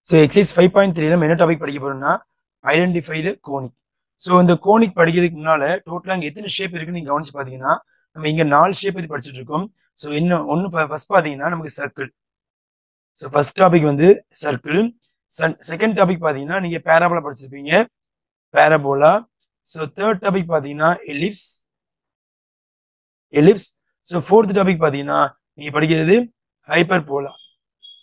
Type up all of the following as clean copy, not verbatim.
So exercise 5.3 நம்ம என்ன topic படிக்க போறோம்னா ஐடென்டிஃபை த கோனிக். ஸோ இந்த கோனிக் படிக்கிறதுக்கு முன்னால டோட்டலாக இங்கே எத்தனை ஷேப் இருக்குன்னு நீங்கள் கவனிச்சு பார்த்தீங்கன்னா நம்ம இங்கே 4 ஷேப் பற்றி படிச்சுட்டு இருக்கோம். ஸோ இன்னும் ஒன்று ஃபர்ஸ்ட் பார்த்தீங்கன்னா நமக்கு சர்க்கிள். ஸோ ஃபர்ஸ்ட் டாபிக் வந்து சர்க்கிள். செகண்ட் டாபிக் பார்த்தீங்கன்னா நீங்கள் பேராபோலா படிச்சிருப்பீங்க, பேராபோலா. ஸோ தேர்ட் டாபிக் பார்த்தீங்கன்னா எலிப்ஸ். ஸோ ஃபோர்த் டாபிக் பார்த்தீங்கன்னா நீங்கள் படிக்கிறது ஹைப்பர்போலா.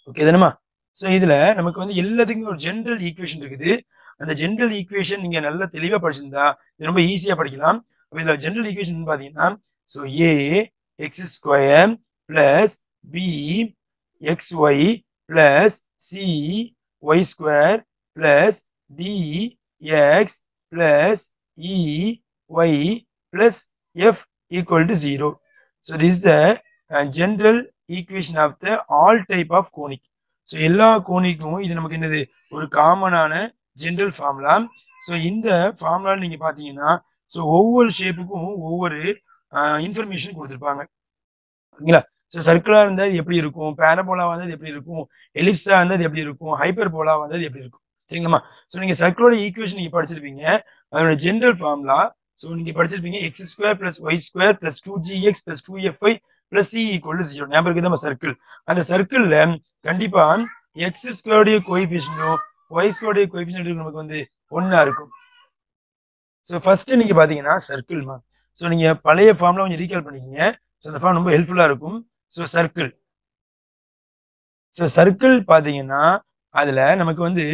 ஓகே தானேமா? ஸோ இதுல நமக்கு வந்து எல்லாத்துக்குமே ஒரு ஜென்ரல் ஈக்குவேஷன் இருக்குது. அந்த ஜென்ரல் ஈக்குவேஷன் நீங்க நல்லா தெளிவா படிச்சிருந்தா இது ரொம்ப ஈஸியா படிக்கலாம். அப்ப இதுல ஜென்ரல் ஈக்குவேஷன் பாத்தீங்கன்னா so A X square plus B X Y plus C Y square plus D X plus E Y plus F equal to 0. So this the general equation of the all type of conic. So எல்லா கோனிக்கும் இது நமக்கு என்னது ஒரு காமனான general formula. So இந்த formula நீங்க பாத்தீங்கன்னா ஸோ ஒவ்வொரு ஷேப்புக்கும் ஒவ்வொரு இன்ஃபர்மேஷன் கொடுத்துருப்பாங்க. ஓகேங்களா? ஸோ சர்க்கிளா இருந்தால் இது எப்படி இருக்கும், பேரபோலா வந்தது எப்படி இருக்கும், எலிப்ஸா இருந்தது எப்படி இருக்கும், ஹைப்பர் போலா வந்தது எப்படி இருக்கும். சரிங்களா? ஸோ நீங்க சர்க்கிளோட ஈக்குவேஷன் நீங்க படிச்சிருப்பீங்க, அதோட ஜென்ரல் ஃபார்முலா. ஸோ நீங்க படிச்சிருப்பீங்க X square plus Y square plus 2gx plus 2fy plus C equal to 0. ஞாபகம் இருக்குது நம்ம சர்க்கிள். அந்த சர்க்கிள்ல கண்டிப்பா எக்ஸ் ஸ்கொயருடைய கோஎஃபிஷியன்ட்டும் ஒய் ஸ்கொயருடைய கோஎஃபிஷியன்ட் நமக்கு வந்து ஒன்னா இருக்கும். ஸோ ஃபர்ஸ்ட் நீங்க பாத்தீங்கன்னா சர்க்கிள்மா. ஸோ நீங்க பழைய ஃபார்ம்ல கொஞ்சம் ரீகால் பண்ணிக்கங்க. ஸோ அந்த ஃபார்ம் ரொம்ப ஹெல்ப்ஃபுல்லா இருக்கும். So circle. ஸோ சர்க்கிள் பாத்தீங்கன்னா அதுல நமக்கு வந்து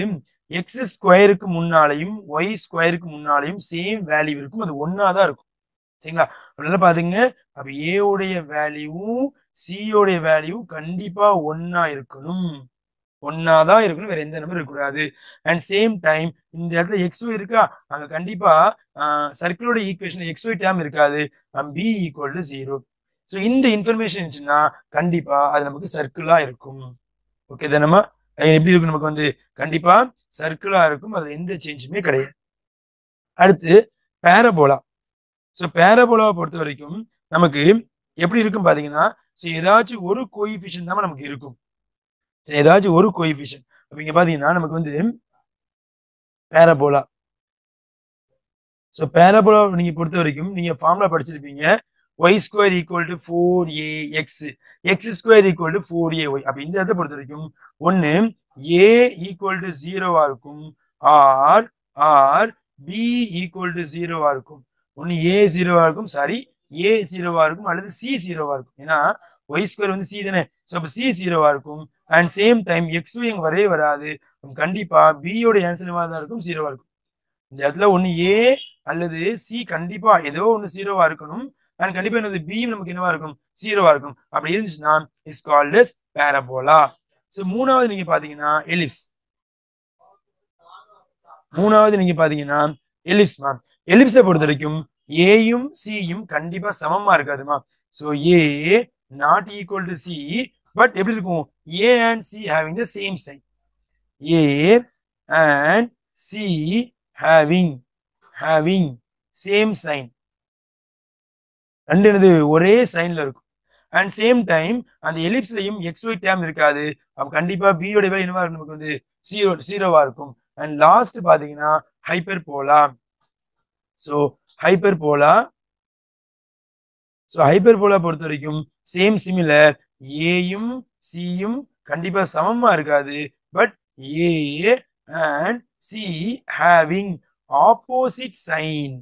எக்ஸ் ஸ்கொயருக்கு முன்னாலையும் ஒய் ஸ்கொயருக்கு முன்னாலையும் சேம் வேல்யூ இருக்கும், அது ஒன்னாதான் இருக்கும். சரிங்களா? அதனால பாத்தீங்க அப்ப ஏ உடைய வேல்யூவும் சி உடைய வேல்யூவும் கண்டிப்பா ஒன்னா இருக்கணும், ஒன்னாதான் இருக்கணும், வேற எந்த நம்பர் இருக்கக்கூடாது. அண்ட் சேம் டைம் இந்த இடத்துல எக்ஸ்ஒய் இருக்கா, அங்க கண்டிப்பா சர்க்கிளோட ஈக்குவேஷன் எக்ஸ்ஒய் டேர்ம் இருக்காது, பி ஈக்குவல் டு 0. ஸோ இந்த இன்ஃபர்மேஷன் இருந்துச்சுன்னா கண்டிப்பா அது நமக்கு சர்க்கிளா இருக்கும். ஓகே தானேமா? எப்படி இருக்கும், நமக்கு வந்து கண்டிப்பா சர்க்கிளா இருக்கும், அதுல எந்த சேஞ்சுமே கிடையாது. அடுத்து பேரபோலா. ஸோ பேரபோலாவை பொறுத்த வரைக்கும் நமக்கு எப்படி இருக்கும் பாத்தீங்கன்னா ஸோ ஏதாச்சும் ஒரு கோஎஃபிஷியன்ட் தான் நமக்கு இருக்கும். ஏதாச்சும் ஒரு கோஎஃபிஷியன்ட். அப்ப இங்க பாத்தீங்கன்னா நமக்கு வந்து பேரபோலா. ஸோ பேரபோலா நீங்க பொறுத்த வரைக்கும் நீங்க ஃபார்முலா படிச்சிருப்பீங்க, y square equal to 4ax, x square equal to 4ay. அப்ப இந்த இடத்தை பொறுத்த வரைக்கும் ஒன்னு a ஈக்குவல் டு 0வா இருக்கும், or or b equal to 0வா இருக்கும். ஒன்னு a 0வா இருக்கும், சாரி a 0வா இருக்கும், அல்லது c 0வா இருக்கும். ஏன்னா y ஸ்கொயர் வந்து c தானே. ஸோ அப்ப c 0வா இருக்கும். அண்ட் சேம் டைம் எக்ஸும் எங்க வரவே வராது, கண்டிப்பா b யோட ஆன்சர் தான் இருக்கும், 0வா இருக்கும். இந்த இடத்துல ஒன்னு a அல்லது c கண்டிப்பா ஏதோ ஒன்னு 0வா இருக்கணும். அண்ட் கண்டிப்பா என்னது b நமக்கு என்னவா இருக்கும், 0வா இருக்கும். அப்படி இருந்துச்சுன்னா is called as parabola. So மூணாவது நீங்க பாத்தீங்கன்னா எலிப்ஸ். மூணாவது நீங்க பாத்தீங்கன்னா எலிப்ஸ் மேம். எலிப்ஸை பொறுத்த வரைக்கும் ஏயும் சியும் கண்டிப்பா சமமா இருக்காதுமா. So A not equal to C, but எப்படி இருக்கும், A and C having the same sign, A and C having same sign, ரெண்டு என்னது ஒரே சைன்ல இருக்கும். அண்ட் சேம் டைம் அந்த எலிப்ஸ்லயும் எக்ஸ்ஒய் டேர்ம் இருக்காது, அப்ப கண்டிப்பா பி யோட வேல்யூ என்னவா இருக்கும், நமக்கு வந்து 0வா இருக்கும். அண்ட் லாஸ்ட் பாத்தீங்கன்னா ஹைப்பர் போலா. ஸோ ஹைப்பர் போலா. ஸோ ஹைப்பர் போலா பொறுத்த வரைக்கும் சேம் சிமிலர், ஏயும் சியும் கண்டிப்பா சமமா இருக்காது, but A and C having opposite sign,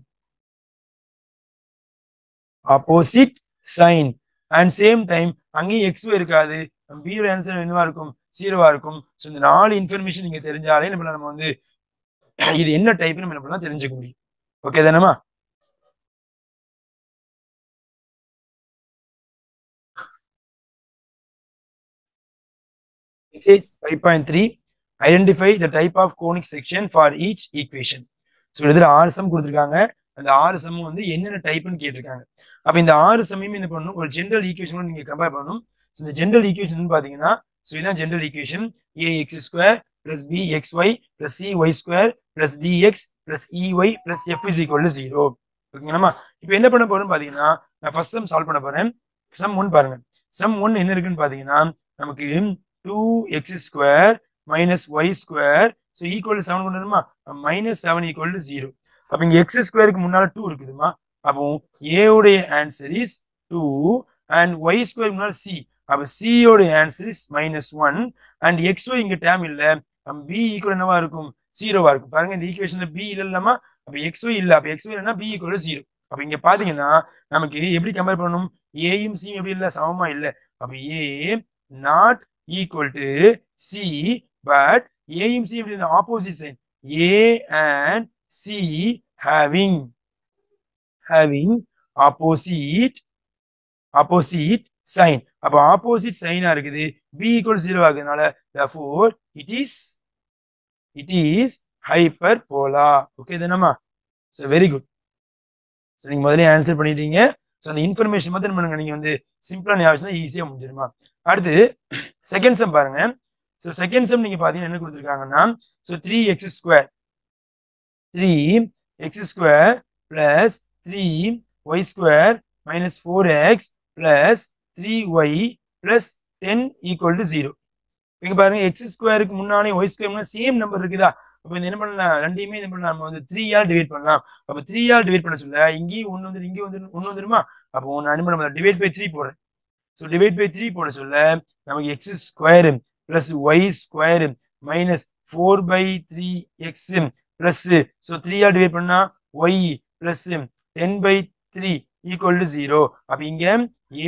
opposite sign. And same time அங்கேயும் எக்ஸும் இருக்காது, பி யோட ஆன்சர் என்னவா இருக்கும், 0வா இருக்கும். ஸோ இந்த 4 இன்ஃபர்மேஷன் நீங்க தெரிஞ்சாலே நம்ம வந்து இது என்ன டைப் நம்ம என்ன பண்ணலாம் தெரிஞ்சுக்க முடியும். Okay தானேமா? Exercise 5.3 identify the type of conic section for each equation. So இதுல 6 சம் கொடுத்துருக்காங்க. அந்த 6 சம் வந்து என்னென்ன டைப்னு கேட்டிருக்காங்க. அப்ப இந்த 6 சம்மையும் என்ன பண்ணணும், ஒரு ஜென்ரல் ஈக்குவேஷன் நீங்க கம்பேர் பண்ணணும். ஸோ இந்த ஜென்ரல் ஈக்குவேஷன் பாத்தீங்கன்னா ஸோ இதான் general equation, ax square plus bxy plus cy square plus dx plus ey plus f is equal to 0. ஓகேங்களா? இப்போ என்ன பண்ண போறோம்னு பாத்தீங்கன்னா நான் ஃபர்ஸ்ட் சம் சால்வ் பண்ண போறேன். சம் 1 பாருங்க. சம் 1 என்ன இருக்குன்னு பாத்தீங்கன்னா நமக்கு 2x square minus y square. So equal to 7 கொண்டு வருமா, minus 7 equal to 0. அப்ப இங்க x ஸ்கொயருக்கு முன்னால 2 இருக்குதுமா. அப்போ a உடைய ஆன்சர் இஸ் 2 and y ஸ்கொயருக்கு முன்னால c. அப்ப c உடைய ஆன்சர் இஸ் -1 and xy இங்க டேர்ம் இல்ல. b ஈக்குவல் என்னவா இருக்கும், 0வா இருக்கும். பாருங்க இந்த ஈக்குவேஷன்ல b இல்லலாமா, அப்ப xy இல்ல. அப்ப xy இல்லனா b ஈக்குவல் டு 0. அப்ப இங்க பாத்தீங்கன்னா நமக்கு எப்படி கம்பேர் பண்ணணும், a யும் c எப்படி இல்ல, சமமா இல்ல. அப்ப a not equal to c, but a யும் c எப்படி இல்ல, opposite sign. a and c having opposite sign. அப்ப ஆப்போசிட் சைனா இருக்குது, b equal 0 ஆகுதுனால therefore it is hyperbola. Okay தானமா? so very good. so நீங்க முதல்ல ஆன்சர் பண்ணிட்டீங்க. so அந்த இன்ஃபர்மேஷன் மட்டும் பண்ணுங்க, நீங்க வந்து சிம்பிளா ஞாபகம் ஈஸியா முடிஞ்சிருமா. அடுத்து செகண்ட் சம் பாருங்க. so செகண்ட் சம் நீங்க பாத்தீங்கன்னா என்ன கொடுத்திருக்காங்கன்னா, so 3x square plus 3y square minus 4x plus 3y plus 10 equal to 0. இங்க பாருங்க x ஸ்கொயருக்கு முன்னாலே y ஸ்கொயர் முன்னாடி சேம் நம்பர் இருக்குதா. அப்ப இந்த என்ன பண்ணலாம், ரெண்டையுமே என்ன பண்ணலாம், நம்ம வந்து 3 ஆல் டிவைட் பண்ணலாம். அப்ப 3 ஆல் டிவைட் பண்ண சொல்ல இங்கேயும் 1 வந்து இங்கேயும் வந்து 1 வந்துருமா. அப்போ நான் என்ன பண்ண டிவைட் பை 3 போடுறேன். சோ டிவைட் பை 3 போட சொல்ல நமக்கு x square plus y square minus 4 by 3x plus so 3 all divide பண்ணா y plus 10 by 3 equal to 0. அப்ப இங்க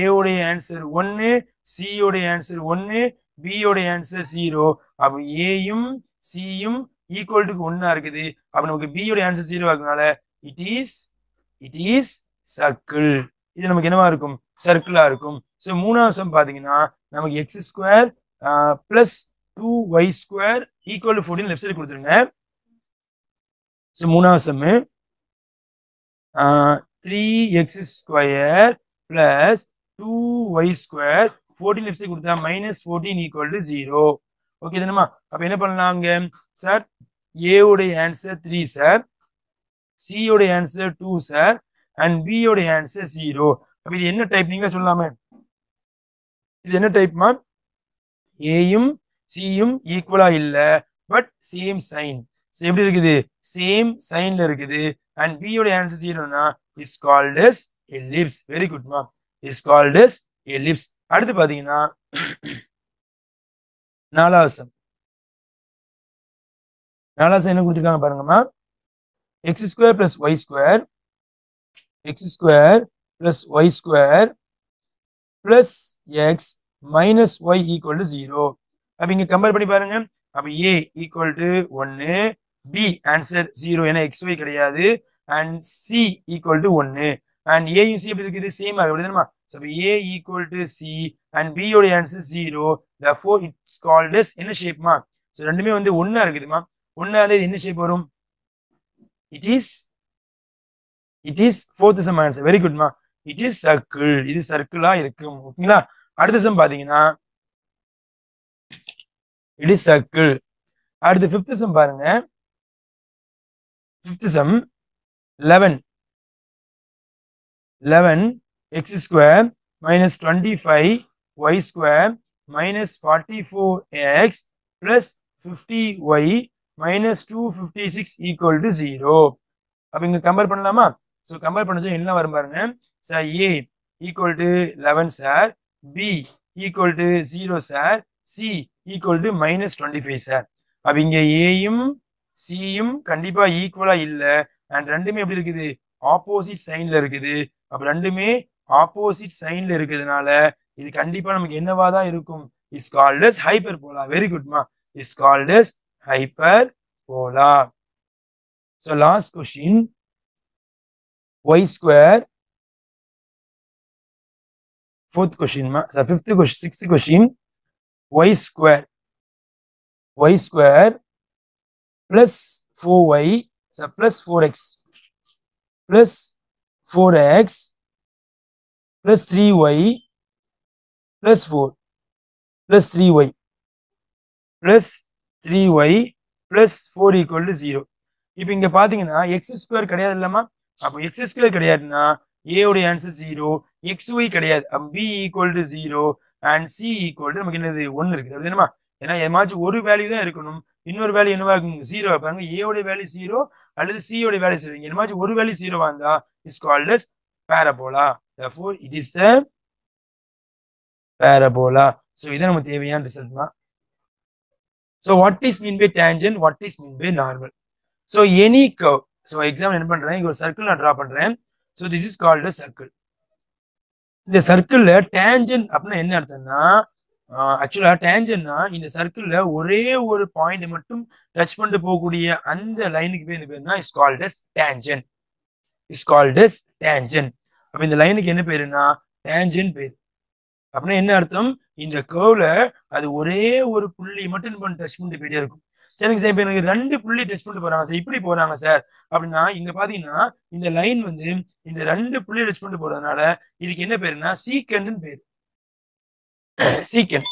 a உடைய ஆன்சர் 1, c உடைய ஆன்சர் 1, b உடைய ஆன்சர் 0. அப்ப a யும் c யும் ஈக்குவல் டு 1 இருக்குது. அப்ப நமக்கு b உடைய ஆன்சர் 0 ஆகுறதுனால இட் இஸ் சர்க்கிள். இது நமக்கு என்னவா இருக்கும், சர்க்கிளா இருக்கும். சோ மூணாவது சம் பாத்தீங்கன்னா நமக்கு x square plus 2y square equal to 14 left side கொடுத்துருங்க. சோ மூணாவது sum 3x square plus 2y square 14 left side கொடுத்தா -14 equal to 0. ஓகே தானமா? அப்ப என்ன பண்ணலாங்க சார், a உடைய ஆன்சர் 3 சார், c உடைய ஆன்சர் 2 சார் and b உடைய ஆன்சர் 0. அப்ப இது என்ன டைப் நீங்க சொல்லலாமே, இது என்ன டைப்மா, a யும் c யும் ஈக்குவலா இல்ல பட் சேம் சைன். சோ எப்படி இருக்குது, சேம் சைன்ல இருக்குது and b உடைய answer 0னா is called as ellipse. very good ma, is called as ellipse. அடுத்து பாத்தீங்கன்னா நாலாவது சம் என்ன கொடுத்திருக்காங்க பாருங்கம்மா, x square plus y square plus y square plus x minus y equal to 0. அப்ப இங்க கம்பேர் பண்ணி பாருங்க. அப்ப a equal to 1, b answer 0 ஏன்னா xy கிடையாது and c equal to 1 and a யும் c எப்படி இருக்குது, சேம் ஆகுதுமா. So a equal to c and b உடைய answer 0. therefore it's called as என்ன ஷேப்மா, சோ ரெண்டுமே வந்து ஒண்ணா இருக்குதுமா. ஒண்ணா அது என்ன ஷேப் வரும், it is fourth sum answer. very good ma, it is circle. இது சர்க்கிளா இருக்கும். ஓகேங்களா? அடுத்த சம் பாத்தீங்கன்னா it is circle. அடுத்து fifth sum பாருங்க. fifth sum 11 x square minus 25 y square minus 44x plus 50y minus 256 equal to 0. அப்ப இங்க compare பண்ணலாமா? சோ கம்பேர் பண்ணச்ச என்ன வரும் பாருங்க. Sir a equal to 11 sir, b equal to 0 sir, c equal to minus 25 sir. அப்ப இங்க a யும் c யும் கண்டிப்பா ஈக்குவலா இல்ல and ரெண்டுமே எப்படி இருக்குது, ஆப்போசிட் சைன்ல இருக்குது. அப்ப ரெண்டுமே ஆப்போசிட் சைன்ல இருக்கிறதுனால இது கண்டிப்பா நமக்கு என்னவா தான் இருக்கும், is called as hyperbola. very good ma, is called as hyperbola. so last question, y square, fourth question ma, so sixth question, y square plus 4y, so plus 4x plus 4x plus 3y plus 4 plus 3y plus 3y plus 4 equal to 0. இப்போ இங்க பாத்தீங்கன்னா x square கிடையாது இல்லமா. அப்போ x square கிடையாதுன்னா a உடைய answer 0, xy கிடையாது. அப்ப b equal to 0 and c equal to நமக்கு என்னது 1 இருக்குது. அப்படிதானமா? ஏன்னா ஏமாச்சும் ஒரு வேல்யூ தான் இருக்கணும், இன்னொரு வேல்யூ என்னவா இருக்கும், ஜீரோ. பாருங்க, ஏயோட வேல்யூ ஜீரோ அல்லது சியோட வேல்யூ ஜீரோ. ஏமாச்சும் ஒரு வேல்யூ ஜீரோவா இருந்தா is called as parabola. therefore it is a parabola. So இது நம்ம தேவையான ரிசல்ட் தான். So what is mean by tangent, what is mean by normal? So any curve. So example என்ன பண்றேன், இங்க ஒரு சர்க்கிள் நான் டிரா பண்றேன். So this is called a circle. இந்த சர்க்கிள்ல டேஞ்சன்ட் அப்படின்னா என்ன அர்த்தம்னா, ஆக்சுவலா டேஞ்சன்ட்னா இந்த சர்க்கிள்ல ஒரே ஒரு பாயிண்ட் மட்டும் டச் பண்ணிட்டு போகக்கூடிய அந்த லைனுக்கு பேர் என்ன பேருனா is called as tangent. Is called as tangent. அப்ப இந்த லைனுக்கு என்ன பேருனா டேஞ்சன்ட் பேர். அப்படின்னா என்ன அர்த்தம், இந்த கர்வ்ல அது ஒரே ஒரு புள்ளி மட்டும் டச் பண்ணிட்டு போயிட்டே இருக்கும். சரிங்க சார், இப்ப எனக்கு 2 புள்ளி டச் பண்ணிட்டு போறாங்க சார், இப்படி போறாங்க சார் அப்படின்னா இங்க பாத்தீங்கன்னா இந்த லைன் வந்து இந்த 2 புள்ளி டச் பண்ணிட்டு போறதுனால இதுக்கு என்ன பேருனா சீக்கண்ட் பேரு. சீக்கண்ட்.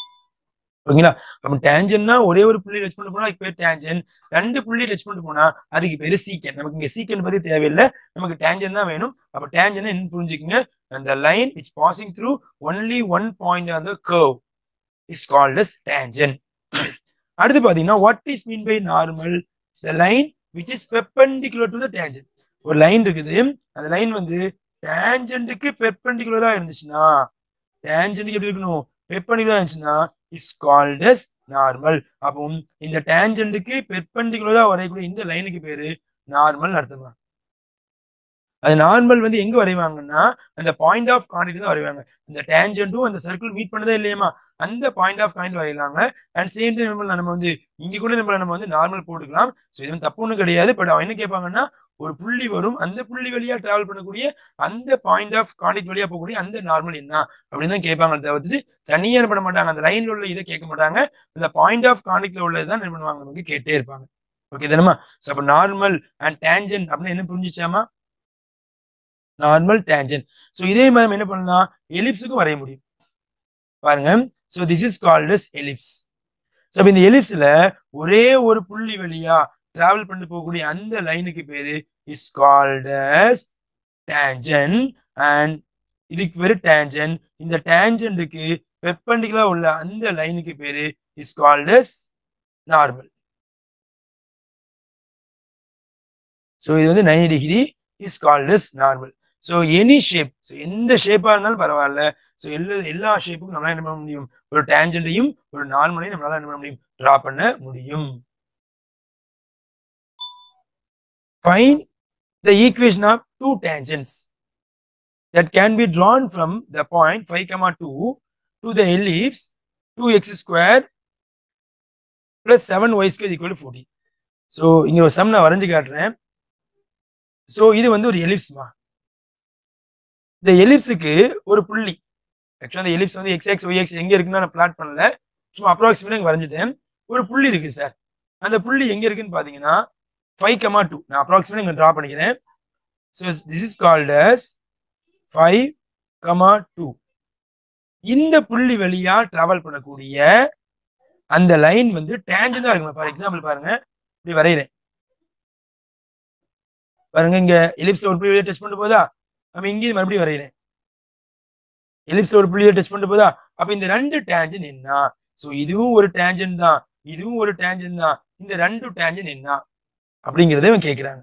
ஓகேங்களா? அப்ப டேஞ்சன்ட்னா ஒரே ஒரு புள்ளி டச் பண்ணிட்டு போனா அதுக்கு பேர் டேஞ்சன்ட், 2 புள்ளி டச் பண்ணிட்டு போனா அதுக்கு பேரு சீக்கண்ட். நமக்கு இங்க சீக்கண்ட் பத்தி தேவையில்லை, நமக்கு டேஞ்சன்ட் தான் வேணும். அப்ப டேஞ்சன்ட் என்ன புரிஞ்சுக்கங்க, the line which passing through only one point on the curve is called as tangent. அடுத்து பாத்தீங்கன்னா what is mean by normal? The line which is perpendicular to the tangent. ஒரு லைன் இருக்குது, அந்த லைன் வந்து டேஞ்சன்ட்க்கு பெர்பெண்டிகுலரா இருந்துச்சுன்னா, டேஞ்சன்ட்க்கு எப்படி இருக்கணும், பெர்பெண்டிகுலரா இருந்துச்சுன்னா is called as normal. அப்போ இந்த டேஞ்சன்ட்க்கு பெர்பெண்டிகுலரா வரக்கூடிய இந்த லைனுக்கு பேரு நார்மல் அர்த்தமா. அது நார்மல் வந்து எங்க வரைவாங்கன்னா அந்த பாயிண்ட் ஆஃப் கான்டாக்ட் தான் வரைவாங்க. இந்த டேஞ்சன்ட்டும் அந்த சர்க்கிள் மீட் பண்ணதே இல்லையமா, அந்த பாயிண்ட் ஆஃப் கான்டாக்ட் வரையலாங்க. அண்ட் சேம் டைம் நம்ம வந்து இங்க கூட நம்ம வந்து நார்மல் போட்டுக்கலாம். ஸோ இது வந்து தப்பு ஒன்றும் கிடையாது. பட் அவன் என்ன கேட்பாங்கன்னா ஒரு புள்ளி வரும், அந்த புள்ளி வழியா டிராவல் பண்ணக்கூடிய அந்த பாயிண்ட் ஆஃப் கான்டாக்ட் வழியா போகக்கூடிய அந்த நார்மல் என்ன அப்படின்னு தான் கேட்பாங்க. தவிர்த்துட்டு தனியாக என்ன பண்ண மாட்டாங்க, அந்த லைன்ல உள்ள இதை கேட்க மாட்டாங்க. இந்த பாயிண்ட் ஆஃப் கான்டாக்ட்ல உள்ளதுதான் என்ன பண்ணுவாங்க, நமக்கு கேட்டே இருப்பாங்க. ஓகே தானேமா? ஸோ அப்போ நார்மல் அண்ட் டேஞ்சன்ட் அப்படின்னு என்ன புரிஞ்சிச்சாமா, நார்மல் டேஞ்சன்ட். ஸோ இதே மாதிரி என்ன பண்ணலாம், எலிப்ஸுக்கும் வரைய முடியும் பாருங்க. So this is called as ellipse. So இந்த எலிப்ஸ்ல ஒரே ஒரு புள்ளி வழியா டிராவல் பண்ணி போகக்கூடிய அந்த லைனுக்கு பேரு is called as tangent. And இதுக்கு பேரு டேஞ்சன்ட். இந்த டேஞ்சன்ட்க்கு பெர்பெண்டிகுலரா உள்ள அந்த லைனுக்கு பேரு is called as normal. So இது வந்து 90 degree is called as normal. So any shape, so எந்த ஷேப்பா இருந்தாலும் பரவாயில்ல. ஸோ எல்லா ஷேப்புக்கும் நம்மளால என்ன பண்ண முடியும், ஒரு டேஞ்சன்ட்டையும் ஒரு நார்மலையும் நம்மளால என்ன பண்ண முடியும், டிரா பண்ண முடியும். Find the equation of two tangents that can be drawn from the point 5,2 to the ellipse 2x square plus 7y square equal to 14. So இங்க ஒரு சம் நான் வரைஞ்சு காட்டுறேன். ஸோ இது வந்து ஒரு எலிப்ஸ்மா. இந்த எலிப்ஸுக்கு ஒரு புள்ளி, ஆக்சுவலா இந்த எலிப்ஸ் வந்து எக்ஸ் ஒய் எக்ஸ் எங்க இருக்குன்னு நான் பிளாட் பண்ணல, சும்மா அப்ராக்சிமேட்டா இங்க வரைஞ்சிட்டேன். ஒரு புள்ளி இருக்கு சார், அந்த புள்ளி எங்க இருக்குன்னு பாத்தீங்கன்னா 5,2. நான் அப்ராக்சிமேட்டா இங்க டிரா பண்ணிக்கிறேன். So this is called as 5,2. இந்த புள்ளி வழியா டிராவல் பண்ணக்கூடிய அந்த லைன் வந்து டேஞ்சன்டா இருக்குமா. ஃபார் எக்ஸாம்பிள் பாருங்க, இப்படி வரைகிறேன் பாருங்க, இங்க எலிப்ஸ்ல ஒரு புள்ளி வழியா டச் பண்ணிட்டு போதா, நம்ம இங்கேயும் மறுபடியும் வரைகிறேன், எலிப்ஸ்ல ஒரு புள்ளியை டச் பண்ணிட்டு போதா. அப்ப இந்த 2 டேஞ்சன்ட் என்ன, சோ இதுவும் ஒரு டேஞ்சன்ட் தான், இதுவும் ஒரு டேஞ்சன்ட் தான், இந்த 2 டேஞ்சன்ட் என்ன அப்படிங்கறத இவன் கேட்கிறாங்க.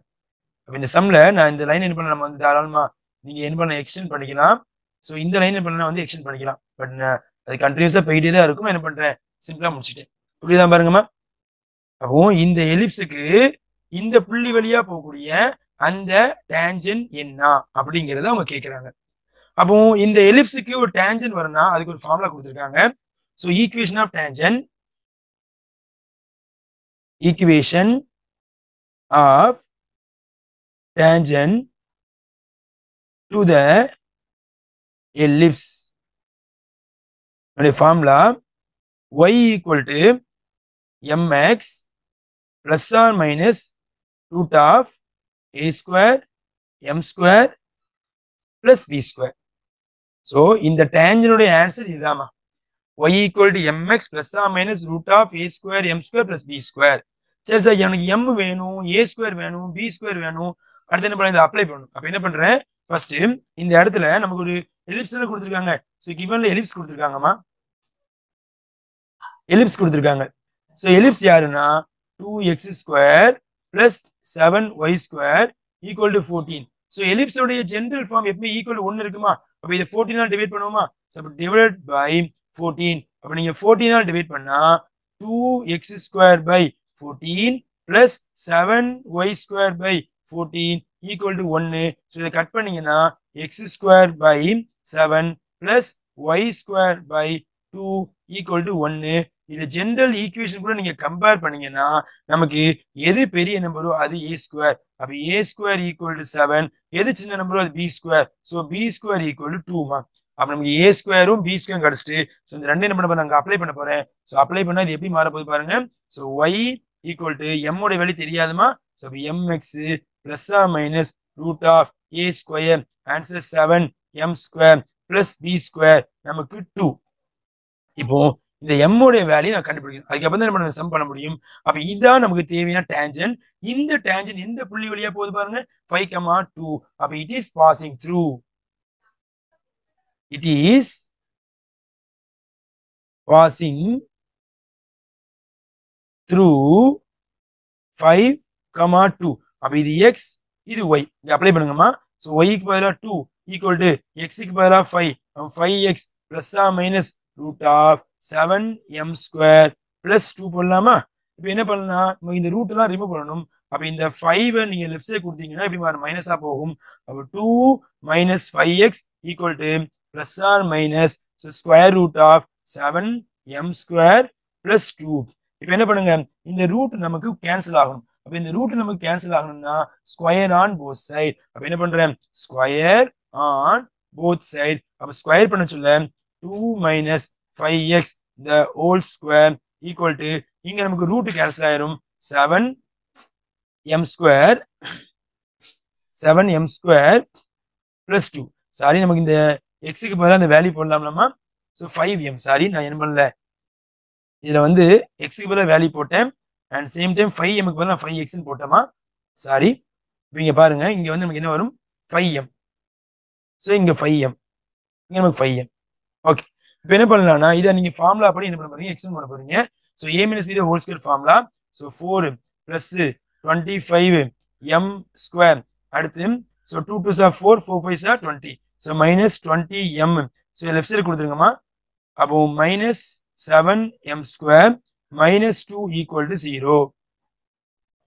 அப்ப இந்த சம்ல நான் இந்த லைன் என்ன பண்ண, நம்ம வந்து தாராளமா நீங்க என்ன பண்ண எக்ஸ்டெண்ட் பண்ணிக்கலாம். சோ இந்த லைன் என்ன பண்ணலாம் வந்து எக்ஸ்டெண்ட் பண்ணிக்கலாம். பட் அது கண்டினியூஸா போயிட்டே தான் இருக்கும். என்ன பண்றேன், சிம்பிளா முடிச்சுட்டேன். புரியுதா பாருங்கம்மா. அப்போ இந்த எலிப்ஸுக்கு இந்த புள்ளி வழியா போகக்கூடிய அந்த டேஞ்சன்ட் என்ன அப்படிங்கறத அவங்க கேட்கிறாங்க. அப்போ இந்த எலிப்ஸுக்கு ஒரு டேஞ்சன்ட் வரும்னா அதுக்கு ஒரு ஃபார்முலா கொடுத்திருக்காங்க. So equation of tangent, equation of tangent to the ellipse formula y equal to mx plus or minus root of a square m square plus b square. So இந்த டேஞ்சன்டோட answer இதுதாமா, y equal to mx plus or minus root of a square m square plus b square. சரி sir, எனக்கு m வேணும், a square வேணும், b square வேணும், அடுத்து என்ன பண்ண, இதை அப்ளை பண்ணணும். அப்ப என்ன பண்றேன், ஃபர்ஸ்ட் இந்த இடத்துல நமக்கு ஒரு எலிப்ஸ் கொடுத்துருக்காங்க. ஸோ கிவன்ல எலிப்ஸ் கொடுத்துருக்காங்கம்மா. எலிப்ஸ் கொடுத்துருக்காங்க. ஸோ எலிப்ஸ் யாருன்னா 2x² + 7y² = 14. ஸோ எலிப்ஸோடைய ஜென்ரல் ஃபார்ம் எப்பவுமே ஈக்குவல் 1 இருக்குமா? அப்ப இதை 14 டிவைட் பண்ணுவோமா? அப்ப டிவைட் பை 14. அப்ப நீங்க 14 டிவைட் பண்ணா 2x² / 14 + 7y² / 14 = 1. ஸோ இதை கட் பண்ணீங்கன்னா x² / 7 + y² / 2 = 1. இது ஜெனரல் ஈக்குவேஷன் கூட நீங்க கம்பேர் பண்ணீங்கன்னா நமக்கு எது பெரிய நம்பரோ அது a². அப்ப a² = 7. எது சின்ன நம்பரோ அது b². ஸோ b² = 2 அப்ப நமக்கு a²ம் b² கிடைச்சிட்டு ஸோ இந்த ரெண்டே நம்பர் நாங்க அப்ளை பண்ண போறேன். ஸோ அப்ளை பண்ணா இது எப்படி மாற போகுது பாருங்க. ஸோ y = m உடைய வேல்யூ தெரியாதுமா. So mx ± √a². Answer 7m² + b² நமக்கு 2. இப்போ இந்த m உடைய வேல்யூ நான் கண்டுபிடிக்கணும். அதுக்கப்புறம் தான் நம்ம சம் பண்ண முடியும். அப்ப இதான் நமக்கு தேவையான டேஞ்சன். இந்த டேஞ்சன் எந்த புள்ளி வழியா போகுது பாருங்க 5,2. அப்ப it is passing through. It is passing through 5,2. அப்ப இது x இது y. இங்க அப்ளை பண்ணுங்கம்மா. சோ y க்கு பதிலா 2 = x க்கு பதிலா 5. 5x ± √7m² + 2 போடலாமா? இப்போ என்ன பண்ணலாம்? நம்ம இந்த ரூட் எல்லாம் ரிமூவ் பண்ணணும். அப்ப இந்த 5 நீங்க லெஃப்ட் சைடு கொடுத்தீங்கன்னா இப்படி மாறும், மைனஸா போகும். அப்ப 2 - 5x = ± √7m² + 2. இப்போ என்ன பண்ணுங்க, இந்த ரூட் நமக்கு கேன்சல் ஆகும். அப்ப இந்த ரூட் நமக்கு கேன்சல் ஆகணும்னா ஸ்கொயர் ஆன் போத் சைடு. அப்ப என்ன பண்றேன், ஸ்கொயர் ஆன் போத் சைடு. அப்ப ஸ்கொயர் பண்ண சொல்ல 2 - 5x the whole square = இங்க நமக்கு ரூட் கேன்சல் ஆயிரும் 7m² + 2. சாரி, நமக்கு இந்த x க்கு பதிலா அந்த வேல்யூ போடலாம்லமா. So 5m. சாரி, நான் என்ன பண்ணல, இதுல வந்து x க்கு பதிலா வேல்யூ போட்டேன் அண்ட் சேம் டைம் 5m க்கு பதிலா 5x ன்னு போட்டோமா. சாரி, இங்க பாருங்க, இங்க வந்து நமக்கு என்ன வரும் 5m. சோ இங்க 5m, இங்க நமக்கு 5m. ஓகே, இப்போ என்ன பண்ணலாம்னா இதை நீங்க ஃபார்முலா படி என்ன பண்ண போறீங்க, எக்ஸ்டெண்ட் பண்ண போறீங்க. So a - b the whole square formula. So 4 + 25m². அடுத்து so 2 2s are 4, 4 5s are 20. So -20m. So left side கொடுத்துருங்கம்மா. அப்போ -7m² - 2 = 0.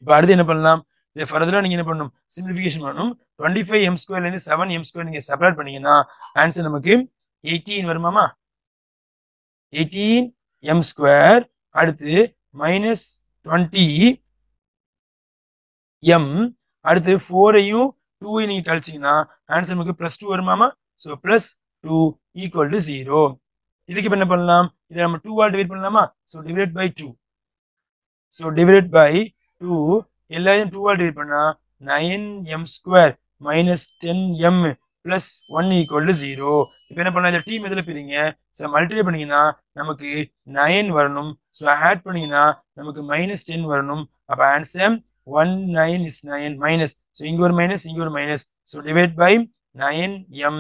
இப்போ அடுத்து என்ன பண்ணலாம், இதை ஃபர்தரா நீங்க என்ன பண்ணணும், சிம்பிளிஃபிகேஷன் பண்ணணும். 25m² ல இருந்து 7m² நீங்க செப்பரேட் பண்ணீங்கன்னா ஆன்சர் நமக்கு 18 வருமாமா. 18m². அடுத்து -20m. அடுத்து 4ஐயும் 2ஐயும் நீங்க கழிச்சீங்கன்னா ஆன்சர் நமக்கு +2 வருமாமா. சோ +2 = 0. இதுக்கு இப்ப என்ன பண்ணலாம், இதை நம்ம 2 ஆல் டிவைட் பண்ணலாமா. So divide by 2. So divide by 2 எல்லாரையும் 2 ஆல் டிவைட் பண்ணா 9m² - 10m + 1 = 0. இப்போ என்ன பண்ணலாம், இந்த டீம் எதுல பிரிங்க. சோ மல்டிப்ளை பண்ணீங்கன்னா நமக்கு 9 வரணும். சோ ஆட் பண்ணீங்கன்னா நமக்கு -10 வரணும். அப்ப ஆன்சர் 19 is 9 minus. So இங்க ஒரு மைனஸ், இங்க ஒரு minus. So divide by 9m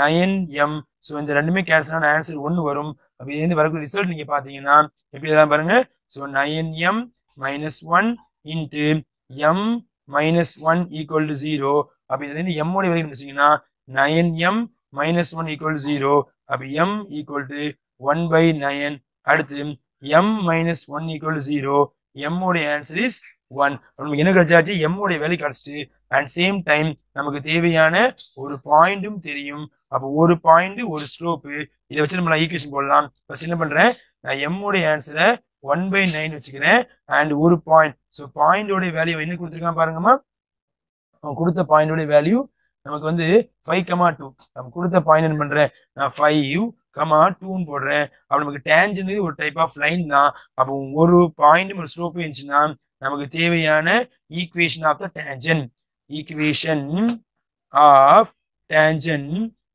9m. So இந்த ரெண்டுமே கேன்சல் ஆன ஆன்சர் 1 வரும். அப்ப இதுல இருந்து வரக்கூடிய ரிசல்ட் நீங்க பாத்தீங்கன்னா எப்படி எல்லாம் பாருங்க. So 9m - 1 into m - 1 = 0. அப்ப இதுல இருந்து m ஓட வேல்யூ வச்சீங்கன்னா 9m - 1 = 0. அப்ப m = 1/9. அடுத்து m - 1 = 0. m ஓட ஆன்சர் இஸ் 1. நமக்கு என்ன கிடைச்சாச்சு, m ஓட வேல்யூ கிடைச்சிட்டு அண்ட் சேம் டைம் நமக்கு தேவையான ஒரு பாயிண்டும் தெரியும். அப்போ ஒரு பாயிண்ட் ஒரு ஸ்லோப், இதை வச்சு நம்ம ஈக்குவேஷன் போடலாம். ஃபர்ஸ்ட் என்ன பண்றேன், நான் m ஓட ஆன்சரை 1/9 வச்சுக்கிறேன் அண்ட் ஒரு பாயிண்ட். ஸோ பாயிண்டோட வேல்யூ என்ன கொடுத்துருக்கான் பாருங்கம்மா. அவன் கொடுத்த பாயிண்டோட வேல்யூ நமக்கு வந்து 5,2. நம்ம கொடுத்த பாயிண்ட் என்ன பண்றேன், நான் 5,2 போடுறேன். அப்ப நமக்கு டேஞ்சன்ட் ஒரு டைப் ஆஃப் லைன் தான். அப்போ ஒரு பாயிண்ட் ஒரு ஸ்லோப் இருந்துச்சுன்னா நமக்கு தேவையான equation of the tangent. Equation of tangent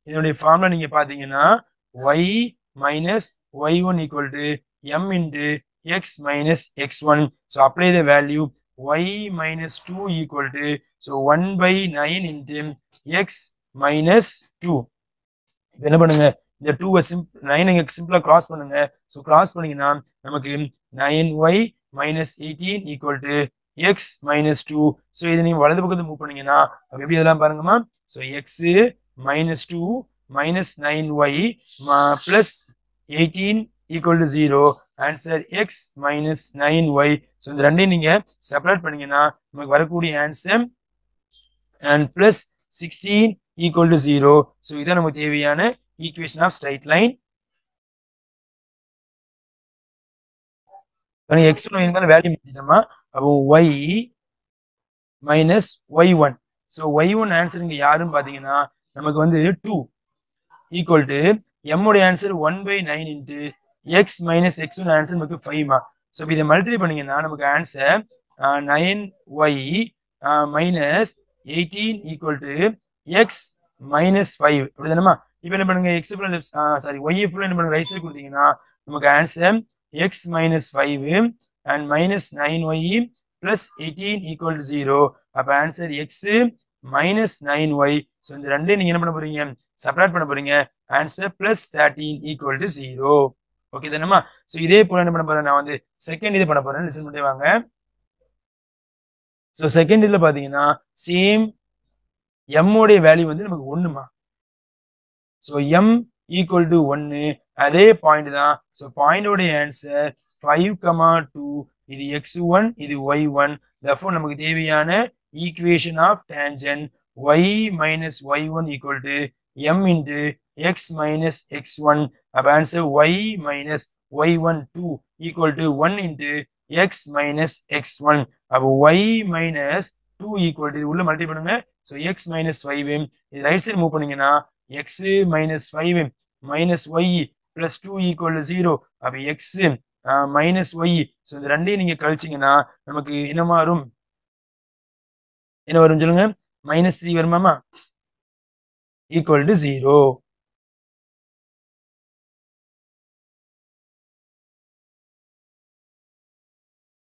இதனுடைய ஃபார்முலா நீங்க பாத்தீங்கன்னா y - y1 = m into x - x1. So apply the value y - 2 = so 1/9 into x - 2. என்ன பண்ணுங்க, இந்த 2 9 இங்க சிம்பிளா கிராஸ் பண்ணுங்க. ஸோ கிராஸ் பண்ணீங்கன்னா நமக்கு 9y minus 18 equal to x minus 2. So இதை நீங்க வலது பக்கத்தை மூவ் பண்ணீங்கன்னா அப்ப எப்படி இதெல்லாம் பாருங்கம்மா. So x minus 2 minus 9y plus 18 equal to 0. Answer x minus 9y. So இந்த ரெண்டையும் நீங்க செப்பரேட் பண்ணீங்கன்னா நமக்கு வரக்கூடிய answer and plus 16 equal to 0. So இதான் நமக்கு தேவையான equation of straight line. x1 y value மாத்திட்டோமா. அப்போ y minus y1. So y1 answer இங்க யாருன்னு பாத்தீங்கன்னா நமக்கு வந்து 2 equal to m உடைய answer 1/9 into x minus x1 answer நமக்கு 5 ஸோ இதை மல்டிப்ளை பண்ணீங்கன்னா நமக்கு answer 9y minus 18 equal to x minus 5. அப்படிதானமா. இப்போ என்ன பண்ணுங்க x ஃபுல்லா லெஃப்ட் சாரி y ஃபுல்லா என்ன பண்ணுங்க ரைட் சைடு கொடுத்தீங்கன்னா நமக்கு answer x minus 5 and minus 9y plus 18 equal to 0. அப்ப answer x minus 9y. So இந்த ரெண்டையும் நீங்க என்ன பண்ண போறீங்க செப்பரேட் பண்ண போறீங்க. Answer plus 13 equal to 0. Okay தானேமா. ஸோ இதே போல என்ன பண்ண போறேன் நான் வந்து செகண்ட் இது பண்ண போறேன். லிசன் பண்ணி வாங்க. ஸோ செகண்ட் இதுல பாத்தீங்கன்னா சேம் m உடைய வேல்யூ வந்து நமக்கு 1மா. ஸோ m equal to 1 அதே பாயிண்ட் தான். ஸோ பாயிண்ட் உடைய ஆன்சர் 5,2. இது x1 இது y1. therefore நமக்கு தேவையான equation of tangent y minus y1 equal to m into x minus x1. அப்ப answer y minus y1 2 equal to 1 into x minus x1. அப்ப y minus 2 equal to இது உள்ள multiply பண்ணுங்க. So x minus 5 இது right side move பண்ணீங்கன்னா x minus 5 minus y plus 2 equal to 0. அப்ப x minus y. So இந்த ரெண்டையும் நீங்க கழிச்சீங்கன்னா நமக்கு என்ன வரும் சொல்லுங்க -3 வருமாமா equal to 0.